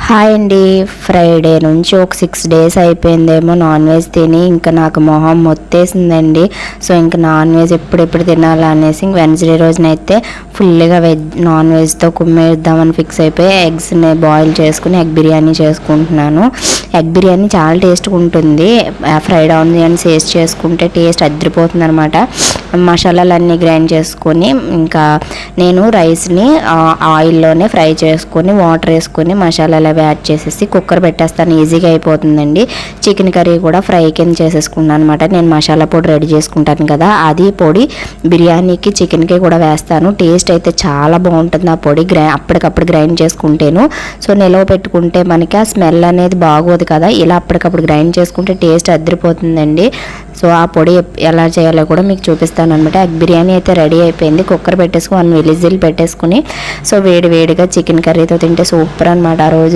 Hi అండి. Friday నుంచి ఒక 6 days అయిపోయిందేమో నాన్ వెజ్ తిని. ఇంకా నాకు మొహం మొత్తేసిందండి. సో ఇంకా నాన్ వెజ్ ఎప్పుడెప్పుడు తినాలా అనేసి ఇంక వెన్స్డే రోజునైతే ఫుల్గా నాన్ వెజ్తో కుమ్మేద్దామని ఫిక్స్ అయిపోయి ఎగ్స్ని బాయిల్ చేసుకుని ఎగ్ బిర్యానీ చేసుకుంటున్నాను. ఎగ్ బిర్యానీ చాలా టేస్ట్గా ఉంటుంది. ఫ్రైడ్ ఆనియన్స్ వేస్ట్ చేసుకుంటే టేస్ట్ అదిరిపోతుంది అనమాట. మసాలాలన్నీ గ్రైండ్ చేసుకొని ఇంకా నేను రైస్ని ఆయిల్లోనే ఫ్రై చేసుకొని వాటర్ వేసుకొని మసాలాలు అవి యాడ్ చేసేసి కుక్కర్ పెట్టేస్తాను. ఈజీగా అయిపోతుందండి. చికెన్ కర్రీ కూడా ఫ్రై కింద చేసేసుకున్నాను అనమాట. నేను మసాలా పొడి రెడీ చేసుకుంటాను కదా, అది పొడి బిర్యానీకి చికెన్కి కూడా వేస్తాను. టేస్ట్ అయితే చాలా బాగుంటుంది. ఆ పొడి అప్పటికప్పుడు గ్రైండ్ చేసుకుంటేను. సో నిలవ పెట్టుకుంటే మనకి ఆ స్మెల్ అనేది బాగోదు కదా, ఇలా అప్పటికప్పుడు గ్రైండ్ చేసుకుంటే టేస్ట్ అదిరిపోతుందండి. సో ఆ పొడి ఎలా చేయాలో కూడా మీకు చూపిస్తాను అనమాట. ఎగ్ బిర్యానీ అయితే రెడీ అయిపోయింది. కుక్కర్ పెట్టేసుకుని 1 విజిల్ పెట్టేసుకుని సో వేడిగా చికెన్ కర్రీతో తింటే సూపర్ అనమాట. ఆ రోజు